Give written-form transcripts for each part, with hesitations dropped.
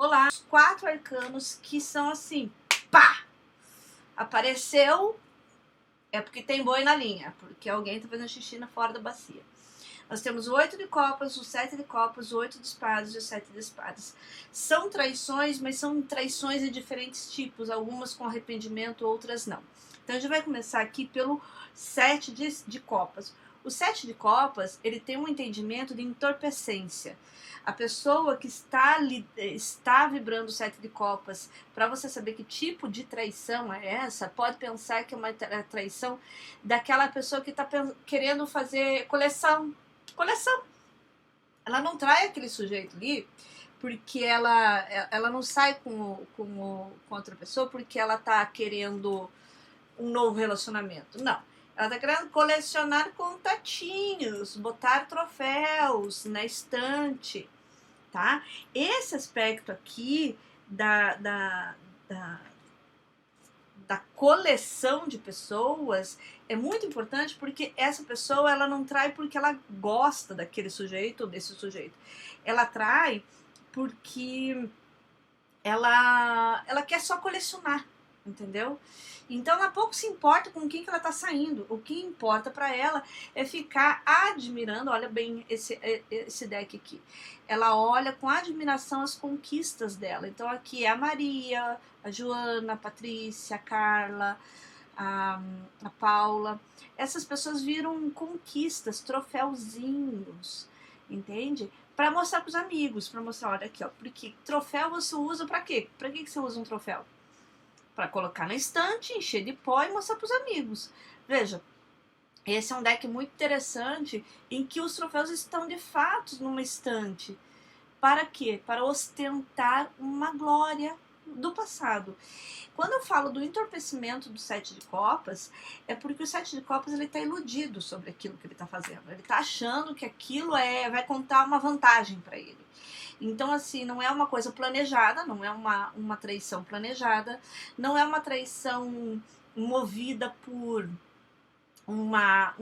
Olá, os 4 arcanos que são assim, pá! Apareceu, é porque tem boi na linha, porque alguém tá fazendo xixi fora da bacia. Nós temos o 8 de copas, o 7 de copas, o 8 de espadas e o 7 de espadas. São traições, mas são traições de diferentes tipos, algumas com arrependimento, outras não. Então a gente vai começar aqui pelo 7 de copas. O 7 de copas, ele tem um entendimento de entorpecência. A pessoa que está vibrando o 7 de copas, para você saber que tipo de traição é essa, pode pensar que é uma traição daquela pessoa que está querendo fazer coleção. Ela não trai aquele sujeito ali porque ela não sai com outra pessoa porque ela tá querendo um novo relacionamento. Não. Ela tá querendo colecionar contatinhos, botar troféus na estante, tá? Esse aspecto aqui da da coleção de pessoas é muito importante porque essa pessoa ela não trai porque ela gosta daquele sujeito ou desse sujeito. Ela trai porque ela quer só colecionar, entendeu? Então ela pouco se importa com quem que ela tá saindo. O que importa para ela é ficar admirando, olha bem esse deck aqui. Ela olha com admiração as conquistas dela. Então aqui é a Maria, a Joana, a Patrícia, a Carla, a Paula. Essas pessoas viram conquistas, troféuzinhos, entende? Para mostrar para os amigos, para mostrar, olha aqui, ó, porque troféu você usa para quê? Para que você usa um troféu? Para colocar na estante, encher de pó e mostrar para os amigos. Veja, esse é um deck muito interessante em que os troféus estão de fato numa estante. Para quê? Para ostentar uma glória do passado. Quando eu falo do entorpecimento do 7 de copas, é porque o 7 de copas ele está iludido sobre aquilo que ele está fazendo. Ele está achando que aquilo vai contar uma vantagem para ele. Então, assim, não é uma coisa planejada, não é uma traição planejada, não é uma traição movida por uma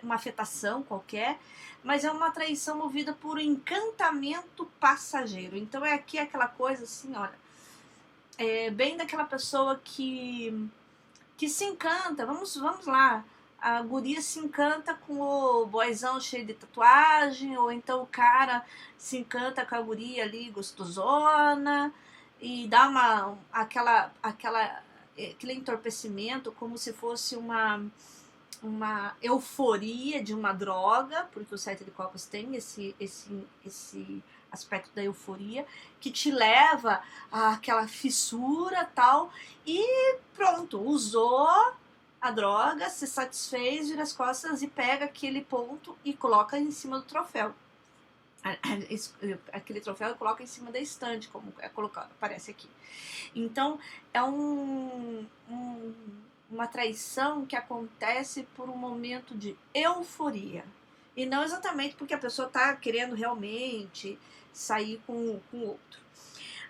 afetação qualquer, mas é uma traição movida por encantamento passageiro. Então, é aqui aquela coisa assim, olha, é bem daquela pessoa que se encanta, vamos lá, a guria se encanta com o boyzão cheio de tatuagem, ou então o cara se encanta com a guria ali gostosona e dá aquele entorpecimento como se fosse uma euforia de uma droga, porque o 7 de copas tem esse aspecto da euforia, que te leva àquela fissura tal, e pronto, usou a droga, se satisfez, vira as costas e pega aquele ponto e coloca em cima do troféu. Aquele troféu e coloca em cima da estante, como é colocado, aparece aqui. Então, é uma traição que acontece por um momento de euforia. E não exatamente porque a pessoa está querendo realmente sair com o outro.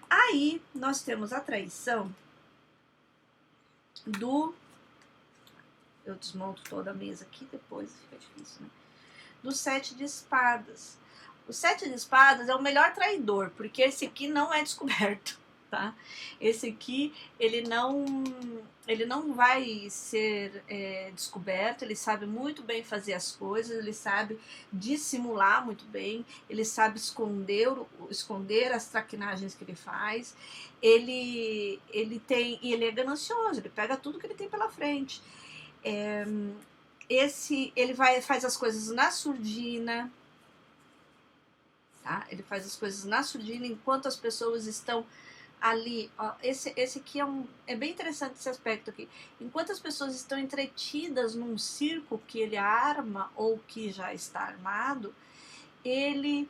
Aí, nós temos a traição do... Eu desmonto toda a mesa aqui, depois fica difícil, né? Do 7 de espadas. O 7 de espadas é o melhor traidor, porque esse aqui não é descoberto, tá? Esse aqui, ele não vai ser descoberto, ele sabe muito bem fazer as coisas, ele sabe dissimular muito bem, ele sabe esconder as traquinagens que ele faz, ele é ganancioso, ele pega tudo que ele tem pela frente. Ele faz as coisas na surdina, tá? Ele faz as coisas na surdina enquanto as pessoas estão ali. Ó, esse aqui é bem interessante esse aspecto aqui. Enquanto as pessoas estão entretidas num circo que ele arma ou que já está armado, ele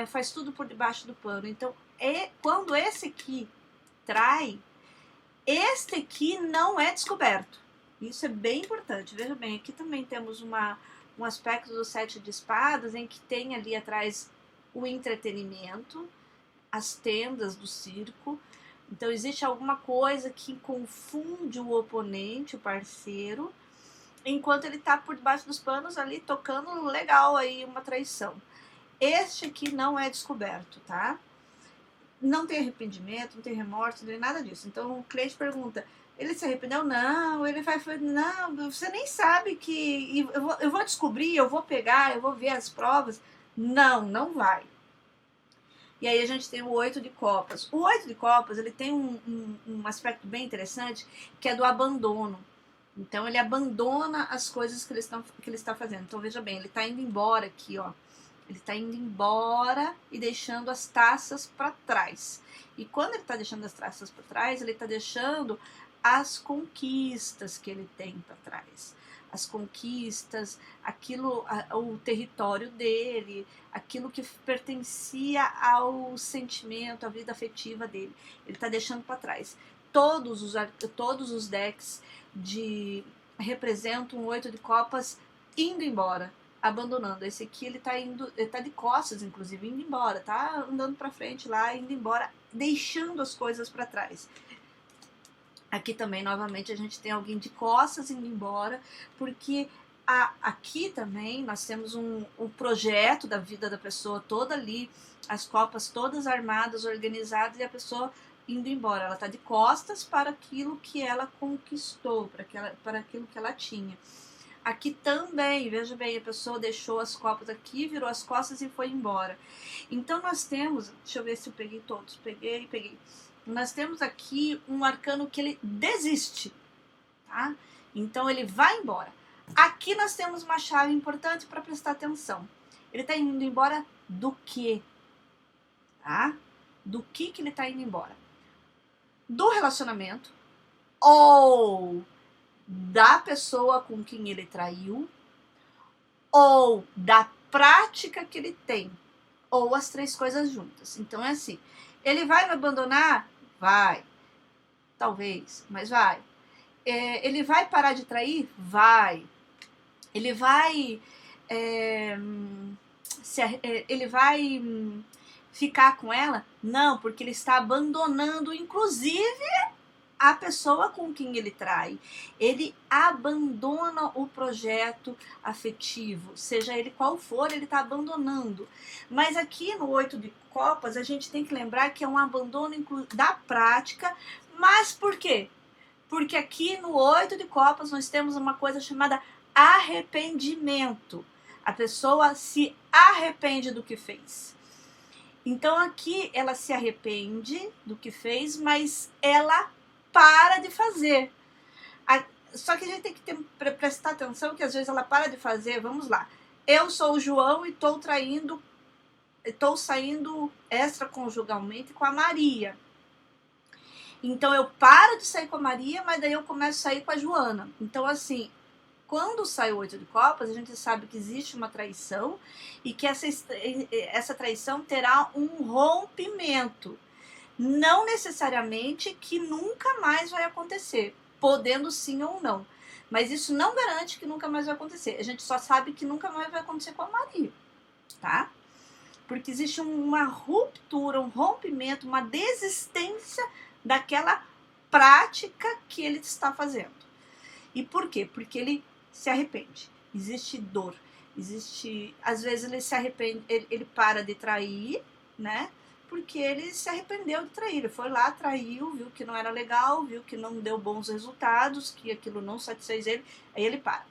faz tudo por debaixo do pano. Então, quando esse aqui trai, este aqui não é descoberto. Isso é bem importante. Veja bem, aqui também temos um aspecto do 7 de espadas em que tem ali atrás o entretenimento, as tendas do circo. Então existe alguma coisa que confunde o oponente, o parceiro, enquanto ele está por debaixo dos panos ali tocando legal aí uma traição. Este aqui não é descoberto, tá? não tem arrependimento, não tem remorso, não tem nada disso. Então o cliente pergunta, ele se arrependeu? Não. Ele vai falar, não, você nem sabe que... Eu vou descobrir, eu vou pegar, eu vou ver as provas. Não, não vai. E aí a gente tem o 8 de copas. O 8 de copas, ele tem um aspecto bem interessante, que é do abandono. Então ele abandona as coisas que ele está fazendo. Então veja bem, ele está indo embora aqui, ó. Ele está indo embora e deixando as taças para trás. E quando ele está deixando as taças para trás, ele está deixando as conquistas que ele tem para trás. As conquistas, aquilo, o território dele, aquilo que pertencia ao sentimento, à vida afetiva dele. Ele está deixando para trás. Todos os decks representam um 8 de copas indo embora, abandonando. Esse aqui ele tá de costas, inclusive, indo embora, tá andando para frente lá, indo embora, deixando as coisas para trás. Aqui também, novamente, a gente tem alguém de costas indo embora, porque aqui também nós temos um projeto da vida da pessoa toda ali, as copas todas armadas, organizadas, e a pessoa indo embora. Ela está de costas para aquilo que ela conquistou, para aquilo que ela tinha. Aqui também, veja bem, a pessoa deixou as copas aqui, virou as costas e foi embora. Então nós temos, deixa eu ver se eu peguei todos, peguei. Nós temos aqui um arcano que ele desiste, tá? Então ele vai embora. Aqui nós temos uma chave importante para prestar atenção. Ele está indo embora do quê? Tá? Do que ele está indo embora? Do relacionamento ou da pessoa com quem ele traiu, ou da prática que ele tem, ou as três coisas juntas. Então é assim, ele vai me abandonar? Vai. Talvez, mas vai. Ele vai parar de trair? Vai. Ele vai... ele vai ficar com ela? Não, porque ele está abandonando, inclusive, a pessoa com quem ele trai. Ele abandona o projeto afetivo, seja ele qual for, ele está abandonando. Mas aqui no 8 de copas, a gente tem que lembrar que é um abandono da prática. Mas por quê? Porque aqui no 8 de copas nós temos uma coisa chamada arrependimento. A pessoa se arrepende do que fez. Então aqui ela se arrepende do que fez, mas ela para de fazer. Só que a gente tem que prestar atenção que às vezes ela para de fazer. Vamos lá. Eu sou o João e estou saindo extraconjugalmente com a Maria. Então eu paro de sair com a Maria, mas daí eu começo a sair com a Joana. Então assim, quando sai o 8 de copas, a gente sabe que existe uma traição e que essa traição terá um rompimento. Não necessariamente que nunca mais vai acontecer, podendo sim ou não. Mas isso não garante que nunca mais vai acontecer. A gente só sabe que nunca mais vai acontecer com a Maria, tá? Porque existe uma ruptura, um rompimento, uma desistência daquela prática que ele está fazendo. E por quê? Porque ele se arrepende. Existe dor. Às vezes ele se arrepende, ele para de trair, né? Porque ele se arrependeu de trair. Ele foi lá, traiu, viu que não era legal, viu que não deu bons resultados, que aquilo não satisfez ele, aí ele para.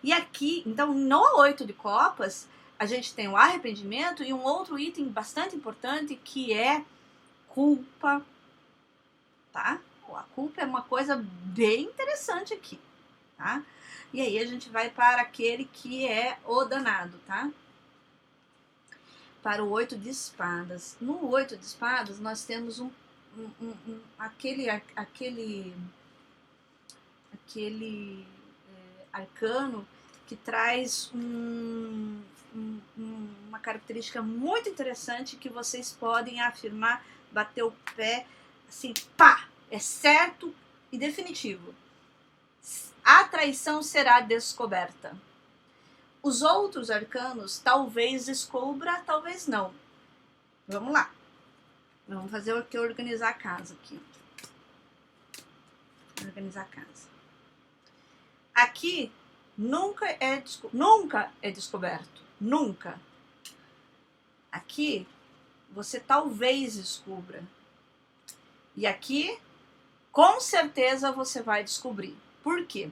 E aqui, então, no 8 de copas, a gente tem o arrependimento e um outro item bastante importante que é culpa, tá? A culpa é uma coisa bem interessante aqui, tá? E aí a gente vai para aquele que é o danado, tá? Para o 8 de espadas. No 8 de espadas, nós temos aquele arcano que traz uma característica muito interessante que vocês podem afirmar, bater o pé, assim, pá! É certo e definitivo. A traição será descoberta. Os outros arcanos talvez descubra, talvez não. Vamos lá. Vamos fazer o que? Organizar a casa aqui. Organizar a casa. Aqui nunca é descoberto. Nunca. Aqui você talvez descubra. E aqui, com certeza, você vai descobrir. Por quê?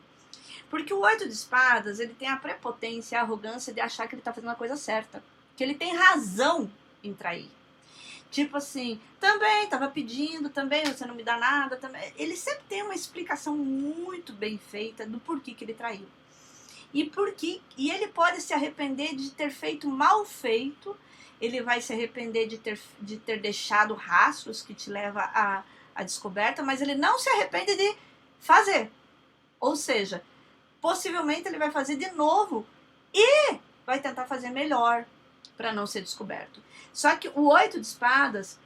Porque o 8 de espadas, ele tem a prepotência e a arrogância de achar que ele está fazendo a coisa certa. Que ele tem razão em trair. Tipo assim, também estava pedindo, também você não me dá nada. Também. Ele sempre tem uma explicação muito bem feita do porquê que ele traiu. E ele pode se arrepender de ter feito mal feito, ele vai se arrepender de ter deixado rastros que te leva à descoberta, mas ele não se arrepende de fazer. Ou seja, possivelmente ele vai fazer de novo e vai tentar fazer melhor para não ser descoberto. Só que o 8 de espadas,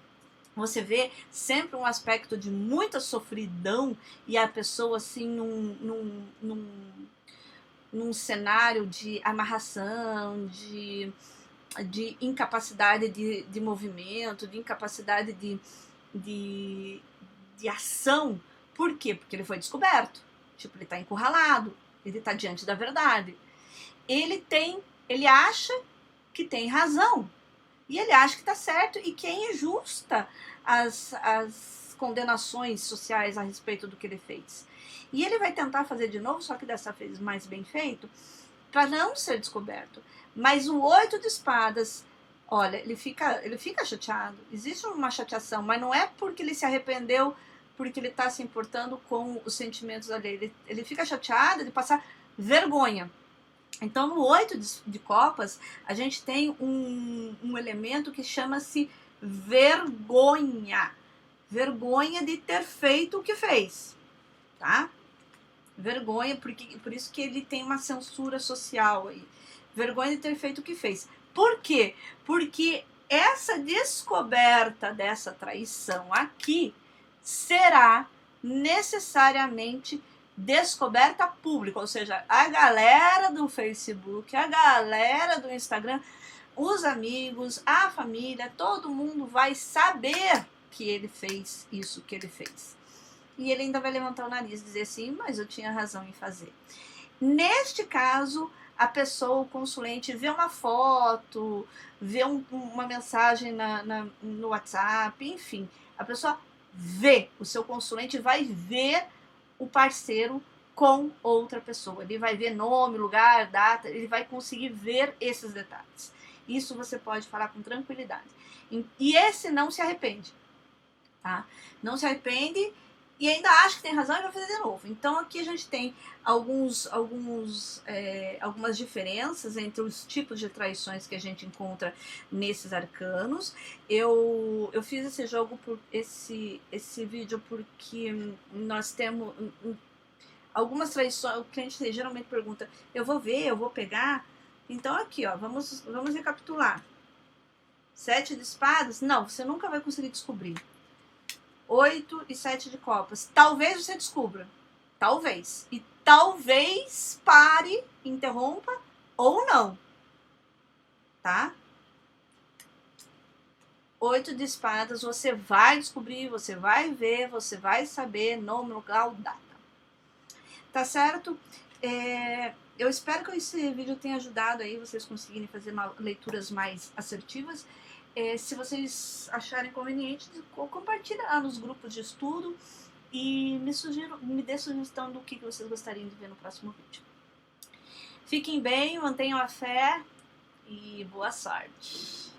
você vê sempre um aspecto de muita sofridão e a pessoa assim num cenário de amarração, de incapacidade de movimento, de incapacidade de ação. Por quê? Porque ele foi descoberto. Tipo, ele está encurralado, ele está diante da verdade. Ele acha que tem razão. E ele acha que está certo e que é injusta as condenações sociais a respeito do que ele fez. E ele vai tentar fazer de novo, só que dessa vez mais bem feito, para não ser descoberto. Mas o 8 de espadas, olha, ele fica chateado. Existe uma chateação, mas não é porque ele se arrependeu, porque ele está se importando com os sentimentos alheios. Ele fica chateado de passar vergonha. Então, no 8 de copas, a gente tem um elemento que chama-se vergonha. Vergonha de ter feito o que fez, tá? Vergonha, por isso que ele tem uma censura social aí. Vergonha de ter feito o que fez. Por quê? Porque essa descoberta dessa traição aqui será necessariamente descoberta pública, ou seja, a galera do Facebook, a galera do Instagram, os amigos, a família, todo mundo vai saber que ele fez isso que ele fez. E ele ainda vai levantar o nariz e dizer assim, mas eu tinha razão em fazer. Neste caso, a pessoa, o consulente, vê uma foto, vê uma mensagem no WhatsApp, enfim, a pessoa vê, o seu consulente vai ver o parceiro com outra pessoa. Ele vai ver nome, lugar, data, ele vai conseguir ver esses detalhes. Isso você pode falar com tranquilidade. E esse não se arrepende, tá? Não se arrepende e ainda acha que tem razão e vai fazer de novo. Então aqui a gente tem algumas diferenças entre os tipos de traições que a gente encontra nesses arcanos. Eu fiz esse jogo, esse vídeo, porque nós temos algumas traições. O cliente geralmente pergunta, eu vou ver, eu vou pegar. Então aqui, ó, vamos recapitular. 7 de espadas, não, você nunca vai conseguir descobrir. 8 e 7 de copas. Talvez você descubra. Talvez. E talvez pare, interrompa ou não. Tá? 8 de espadas, você vai descobrir, você vai ver, você vai saber nome, lugar, data. Tá certo? Eu espero que esse vídeo tenha ajudado aí vocês conseguirem fazer leituras mais assertivas. Se vocês acharem conveniente, compartilha lá nos grupos de estudo e me dê sugestão do que vocês gostariam de ver no próximo vídeo. Fiquem bem, mantenham a fé e boa sorte!